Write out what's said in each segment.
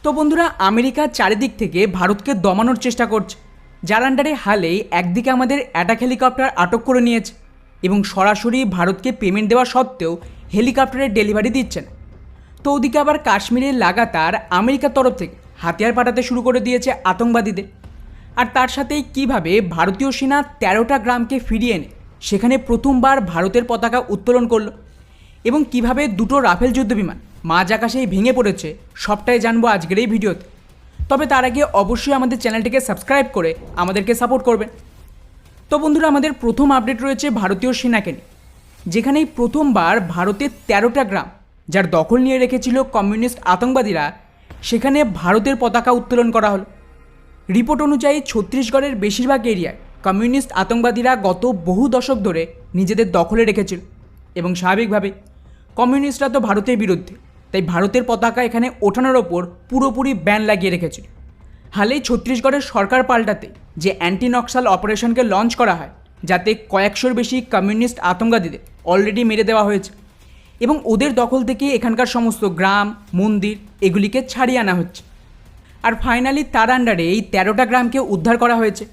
তো বন্ধুরা, আমেরিকা চারিদিক থেকে ভারতকে দমানোর চেষ্টা করছে, যার আন্ডারে হালেই একদিকে আমাদের অ্যাটাক হেলিকপ্টার আটক করে নিয়েছে এবং সরাসরি ভারতকে পেমেন্ট দেওয়া সত্ত্বেও হেলিকপ্টারের ডেলিভারি দিচ্ছেন। তো ওদিকে আবার কাশ্মীরে লাগাতার আমেরিকার তরফ থেকে হাতিয়ার পাঠাতে শুরু করে দিয়েছে আতঙ্কবাদীদের। আর তার সাথেই কিভাবে ভারতীয় সেনা 13টা গ্রামকে ফিরিয়ে এনে সেখানে প্রথমবার ভারতের পতাকা উত্তোলন করলো এবং কিভাবে দুটো রাফেল যুদ্ধবিমান মাঝ আকাশেই ভেঙে পড়েছে, সবটাই জানবো আজকের এই ভিডিওতে। তবে তার আগে অবশ্যই আমাদের চ্যানেলটিকে সাবস্ক্রাইব করে আমাদেরকে সাপোর্ট করবেন। তো বন্ধুরা, আমাদের প্রথম আপডেট রয়েছে ভারতীয় সেনাকে নিয়ে, যেখানেই প্রথমবার ভারতের 13টা গ্রাম যার দখল নিয়ে রেখেছিল কমিউনিস্ট আতঙ্কবাদীরা, সেখানে ভারতের পতাকা উত্তোলন করা হলো। রিপোর্ট অনুযায়ী ছত্তিশগড়ের বেশিরভাগ এরিয়ায় কমিউনিস্ট আতঙ্কবাদীরা গত বহু দশক ধরে নিজেদের দখলে রেখেছিল এবং স্বাভাবিকভাবেই কমিউনিস্টরা তো ভারতের বিরুদ্ধে, তাই ভারতের পতাকা এখানে ওঠানোর ওপর পুরোপুরি ব্যান লাগিয়ে রেখেছিল। হালেই ছত্তিশগড়ের সরকার পাল্টাতে যে অ্যান্টি নক্সাল অপারেশনকে লঞ্চ করা হয়, যাতে কয়েকশোর বেশি কমিউনিস্ট আতঙ্কবাদীদের অলরেডি মেরে দেওয়া হয়েছে এবং ওদের দখল থেকে এখানকার সমস্ত গ্রাম মন্দির এগুলিকে ছাড়িয়ে আনা হচ্ছে। আর ফাইনালি তার আন্ডারে এই 13টা গ্রামকে উদ্ধার করা হয়েছে,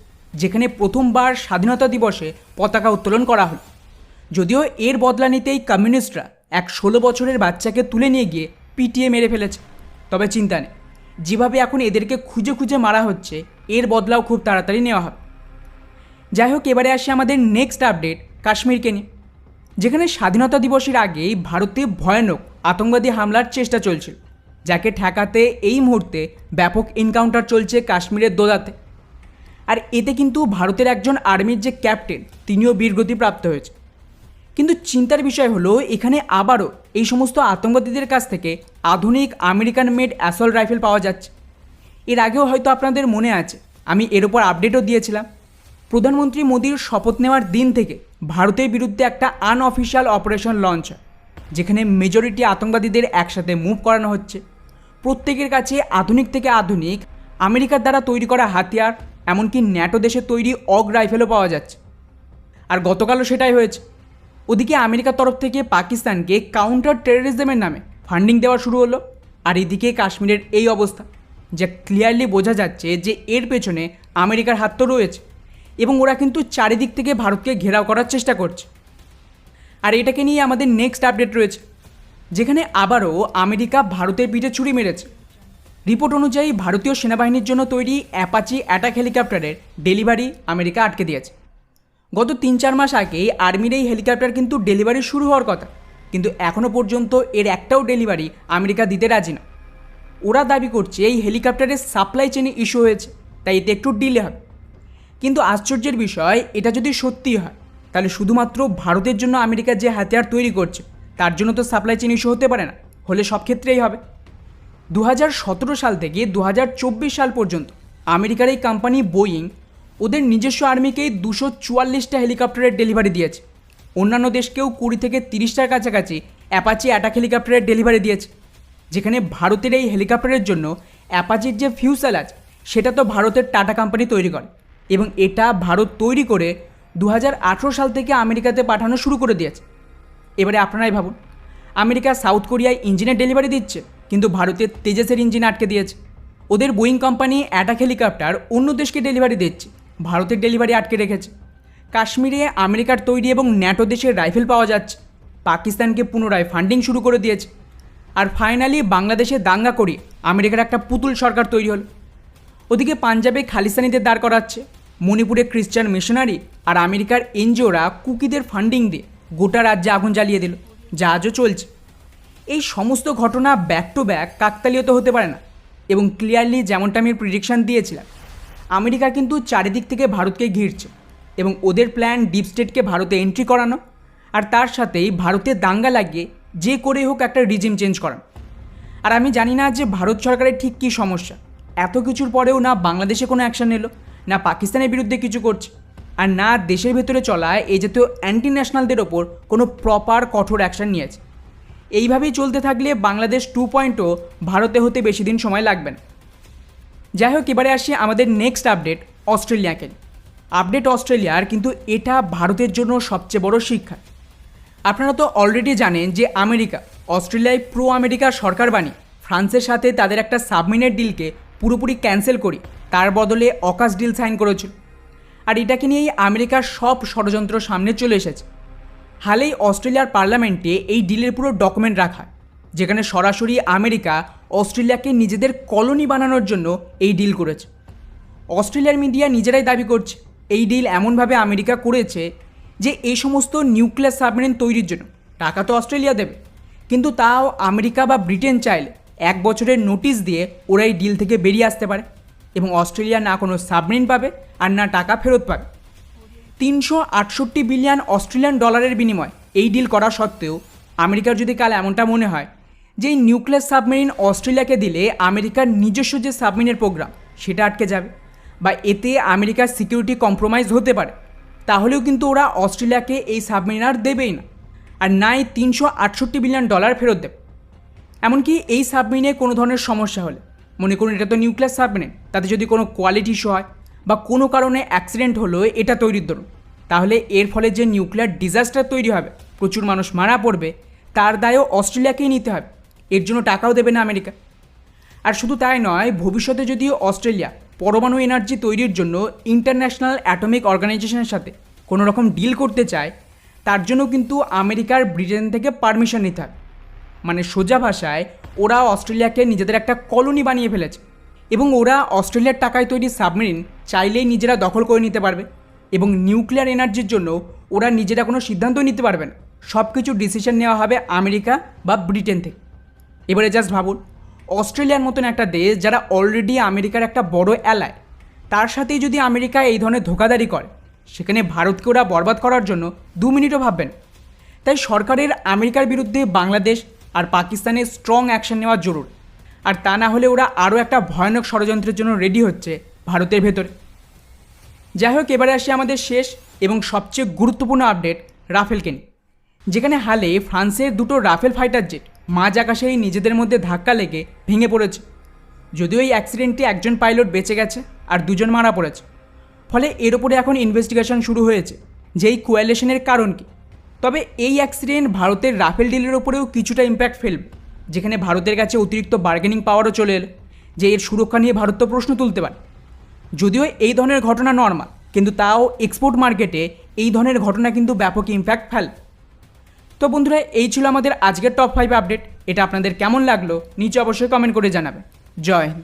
যেখানে প্রথমবার স্বাধীনতা দিবসে পতাকা উত্তোলন করা হলো। যদিও এর বদলা নিতেই কমিউনিস্টরা এক 16 বছরের বাচ্চাকে তুলে নিয়ে গিয়ে পিটিয়ে মেরে ফেলেছে। তবে চিন্তা নেই, যেভাবে এখন এদেরকে খুঁজে খুঁজে মারা হচ্ছে, এর বদলাও খুব তাড়াতাড়ি নেওয়া হবে। যাই হোক, এবারে আসে আমাদের নেক্সট আপডেট কাশ্মীরকে নিয়ে, যেখানে স্বাধীনতা দিবসের আগেই ভারতে ভয়ানক আতঙ্কবাদী হামলার চেষ্টা চলছিল, যাকে ঠেকাতে এই মুহূর্তে ব্যাপক এনকাউন্টার চলছে কাশ্মীরের দোদাতে। আর এতে কিন্তু ভারতের একজন আর্মির যে ক্যাপ্টেন, তিনিও বীরগতিপ্রাপ্ত হয়েছে। কিন্তু চিন্তার বিষয় হলো, এখানে আবারও এই সমস্ত আতঙ্কবাদীদের কাছ থেকে আধুনিক আমেরিকান মেড অ্যাসল্ট রাইফেল পাওয়া যাচ্ছে। এর আগেও হয়তো আপনাদের মনে আছে, আমি এর ওপর আপডেটও দিয়েছিলাম। প্রধানমন্ত্রী মোদির শপথ নেওয়ার দিন থেকে ভারতের বিরুদ্ধে একটা আনঅফিসিয়াল অপারেশন লঞ্চ হয়, যেখানে মেজরিটি আতঙ্কবাদীদের একসাথে মুভ করানো হচ্ছে। প্রত্যেকের কাছে আধুনিক থেকে আধুনিক আমেরিকার দ্বারা তৈরি করা হাতিয়ার, এমনকি ন্যাটো দেশের তৈরি অগ রাইফেলও পাওয়া যাচ্ছে। আর গতকালও সেটাই হয়েছে। ওদিকে আমেরিকার তরফ থেকে পাকিস্তানকে কাউন্টার টেররিজমের নামে ফান্ডিং দেওয়া শুরু হলো। আর এদিকে কাশ্মীরের এই অবস্থা, যা ক্লিয়ারলি বোঝা যাচ্ছে যে এর পেছনে আমেরিকার হাত তো রয়েছে এবং ওরা কিন্তু চারিদিক থেকে ভারতকে ঘেরাও করার চেষ্টা করছে। আর এটাকে নিয়ে আমাদের নেক্সট আপডেট রয়েছে, যেখানে আবারও আমেরিকা ভারতের পিঠে ছুরি মেরেছে। রিপোর্ট অনুযায়ী ভারতীয় সেনাবাহিনীর জন্য তৈরি অ্যাপাচি অ্যাটাক হেলিকপ্টারের ডেলিভারি আমেরিকা আটকে দিয়েছে। গত 3-4 মাস আগেই আর্মির এই হেলিকপ্টার কিন্তু ডেলিভারি শুরু হওয়ার কথা, কিন্তু এখনও পর্যন্ত এর একটাও ডেলিভারি আমেরিকা দিতে রাজি না। ওরা দাবি করছে এই হেলিকপ্টারের সাপ্লাই চেনে ইস্যু হয়েছে, তাই এতে একটু ডিলে হবে। কিন্তু আশ্চর্যের বিষয়, এটা যদি সত্যি হয়, তাহলে শুধুমাত্র ভারতের জন্য আমেরিকা যে হাতিয়ার তৈরি করছে তার জন্য তো সাপ্লাই চেন ইস্যু হতে পারে না, হলে সব ক্ষেত্রেই হবে। 2017 সাল থেকে 2024 সাল পর্যন্ত আমেরিকার এই কোম্পানি বোয়িং ওদের নিজস্ব আর্মিকেই 244টা হেলিকপ্টারের ডেলিভারি দিয়েছে। অন্যান্য দেশকেও 20 থেকে 30টার কাছাকাছি অ্যাপাচি অ্যাটাক হেলিকপ্টারের ডেলিভারি দিয়েছে, যেখানে ভারতের এই হেলিকপ্টারের জন্য অ্যাপাচির যে ফিউসেলাজ, সেটা তো ভারতের টাটা কোম্পানি তৈরি করে এবং এটা ভারত তৈরি করে 2018 সাল থেকে আমেরিকাতে পাঠানো শুরু করে দিয়েছে। এবারে আপনারাই ভাবুন, আমেরিকা সাউথ কোরিয়ায় ইঞ্জিনের ডেলিভারি দিচ্ছে, কিন্তু ভারতের তেজসের ইঞ্জিন আটকে দিয়েছে। ওদের বোয়িং কোম্পানি অ্যাটাক হেলিকপ্টার অন্য দেশকে ডেলিভারি দিচ্ছে, ভারতের ডেলিভারি আটকে রেখেছে। কাশ্মীরে আমেরিকার তৈরি এবং ন্যাটো দেশের রাইফেল পাওয়া যাচ্ছে, পাকিস্তানকে পুনরায় ফান্ডিং শুরু করে দিয়েছে। আর ফাইনালি বাংলাদেশে দাঙ্গা করিয়ে আমেরিকার একটা পুতুল সরকার তৈরি হলো। ওদিকে পাঞ্জাবে খালিস্তানিদের দাঁড় করাচ্ছে, মণিপুরে খ্রিস্টান মিশনারি আর আমেরিকার এনজিওরা কুকিদের ফান্ডিং দিয়ে গোটা রাজ্যে আগুন জ্বালিয়ে দিল, যা আজও চলছে। এই সমস্ত ঘটনা ব্যাক টু ব্যাক কাকতালীয় তো হতে পারে না এবং ক্লিয়ারলি যেমনটা আমি প্রিডিকশান দিয়েছিলাম, আমেরিকা কিন্তু চারিদিক থেকে ভারতকে ঘিরছে এবং ওদের প্ল্যান ডিপ স্টেটকে ভারতে এন্ট্রি করানো আর তার সাথেই ভারতে দাঙ্গা লাগিয়ে যে করে হোক একটা রিজিম চেঞ্জ করানো। আর আমি জানি না যে ভারত সরকারের ঠিক কী সমস্যা, এত কিছুর পরেও না বাংলাদেশে কোনো অ্যাকশান নিল, না পাকিস্তানের বিরুদ্ধে কিছু করছে, আর না দেশের ভেতরে চলায় এই জাতীয় অ্যান্টি ন্যাশনালদের ওপর কোনো প্রপার কঠোর অ্যাকশান নিয়েছে। এইভাবেই চলতে থাকলে বাংলাদেশ 2.0 ভারতে হতে বেশি দিন সময় লাগবে না। যাই হোক, এবারে আসি আমাদের নেক্সট আপডেট অস্ট্রেলিয়াকে। আপডেট অস্ট্রেলিয়ার, কিন্তু এটা ভারতের জন্য সবচেয়ে বড় শিক্ষা। আপনারা তো অলরেডি জানেন যে আমেরিকা অস্ট্রেলিয়ায় প্রো আমেরিকার সরকার বানিয়ে ফ্রান্সের সাথে তাদের একটা সাবমেরিনের ডিলকে পুরোপুরি ক্যান্সেল করি তার বদলে অকাশ ডিল সাইন করেছিল। আর এটাকে নিয়েই আমেরিকার সব ষড়যন্ত্র সামনে চলে এসেছে। হালেই অস্ট্রেলিয়ার পার্লামেন্টে এই ডিলের পুরো ডকুমেন্ট রাখা, যেখানে সরাসরি আমেরিকা অস্ট্রেলিয়াকে নিজেদের কলোনি বানানোর জন্য এই ডিল করেছে। অস্ট্রেলিয়ার মিডিয়া নিজেরাই দাবি করছে এই ডিল এমনভাবে আমেরিকা করেছে যে এই সমস্ত নিউক্লিয়ার সাবমেরিন তৈরির জন্য টাকা তো অস্ট্রেলিয়া দেবে, কিন্তু তাও আমেরিকা বা ব্রিটেন চাইলে 1 বছরের নোটিশ দিয়ে ওরা এই ডিল থেকে বেরিয়ে আসতে পারে এবং অস্ট্রেলিয়া না কোনো সাবমেরিন পাবে আর না টাকা ফেরত পাবে। 368 বিলিয়ন অস্ট্রেলিয়ান ডলারের বিনিময় এই ডিল করা সত্ত্বেও আমেরিকার যদি কাল এমনটা মনে হয় যে এই নিউক্লিয়ার সাবমেরিন অস্ট্রেলিয়াকে দিলে আমেরিকার নিজস্ব যে সাবমেরিনের প্রোগ্রাম সেটা আটকে যাবে বা এতে আমেরিকার সিকিউরিটি কম্প্রোমাইজ হতে পারে, তাহলেও কিন্তু ওরা অস্ট্রেলিয়াকে এই সাবমেরিন আর দেবেই না, আর নাই 368 বিলিয়ন ডলার ফেরত দেবে। এমনকি এই সাবমেরিনে কোনো ধরনের সমস্যা হলে, মনে করুন এটা তো নিউক্লিয়ার সাবমেরিন, তাতে যদি কোনো কোয়ালিটি ইস্যু হয় বা কোনো কারণে অ্যাক্সিডেন্ট হলো এটা তৈরির দরুন, তাহলে এর ফলে যে নিউক্লিয়ার ডিজাস্টার তৈরি হবে, প্রচুর মানুষ মারা পড়বে, তার দায়ও অস্ট্রেলিয়াকেই নিতে হবে। এর জন্য টাকাও দেবে না আমেরিকা। আর শুধু তাই নয়, ভবিষ্যতে যদিও অস্ট্রেলিয়া পরমাণু এনার্জি তৈরির জন্য ইন্টারন্যাশনাল অ্যাটমিক অর্গানাইজেশনের সাথে কোনো রকম ডিল করতে চায়, তার জন্য কিন্তু আমেরিকার ব্রিটেন থেকে পারমিশন নিতে হবে। মানে সোজা ভাষায় ওরা অস্ট্রেলিয়াকে নিজেদের একটা কলোনি বানিয়ে ফেলেছে এবং ওরা অস্ট্রেলিয়ার টাকায় তৈরি সাবমেরিন চাইলেই নিজেরা দখল করে নিতে পারবে এবং নিউক্লিয়ার এনার্জির জন্য ওরা নিজেরা কোনো সিদ্ধান্তই নিতে পারবে না। সব কিছু ডিসিশন নেওয়া হবে আমেরিকা বা ব্রিটেন থেকে। এবারে জাস্ট ভাবুন, অস্ট্রেলিয়ার মতন একটা দেশ যারা অলরেডি আমেরিকার একটা বড় অ্যালাই, তার সাথেই যদি আমেরিকা এই ধরনের ধোঁকাদারি করে, সেখানে ভারতকে ওরা বরবাদ করার জন্য 2 মিনিটও ভাববেন। তাই সরকারের আমেরিকার বিরুদ্ধে বাংলাদেশ আর পাকিস্তানের স্ট্রং অ্যাকশন নেওয়া জরুরি, আর তা না হলে ওরা আরও একটা ভয়ানক ষড়যন্ত্রের জন্য রেডি হচ্ছে ভারতের ভেতরে। যাই হোক, এবারে আসি আমাদের শেষ এবং সবচেয়ে গুরুত্বপূর্ণ আপডেট রাফেলকে নিয়ে, যেখানে হালে ফ্রান্সের 2টো রাফেল ফাইটার জেট মাঝ আকাশেই নিজেদের মধ্যে ধাক্কা লেগে ভেঙে পড়েছে। যদিও এই অ্যাক্সিডেন্টে একজন পাইলট বেঁচে গেছে আর 2জন মারা পড়েছে। ফলে এর ওপরে এখন ইনভেস্টিগেশন শুরু হয়েছে যে এই কোয়ালিশনের কারণ কী। তবে এই অ্যাক্সিডেন্ট ভারতের রাফেল ডিলের ওপরেও কিছুটা ইম্প্যাক্ট ফেলবে, যেখানে ভারতের কাছে অতিরিক্ত বার্গেনিং পাওয়ারও চলে এলো যে এর সুরক্ষা নিয়ে ভারত তো প্রশ্ন তুলতে পারে। যদিও এই ধরনের ঘটনা নর্মাল, কিন্তু তাও এক্সপোর্ট মার্কেটে এই ধরনের ঘটনা কিন্তু ব্যাপক ইম্প্যাক্ট ফেলে। তো বন্ধুরা, এই ছিল আমাদের আজকের টপ 5 আপডেট। এটা আপনাদের কেমন লাগলো নিচে অবশ্যই কমেন্ট করে জানাবেন। জয় হিন্দ।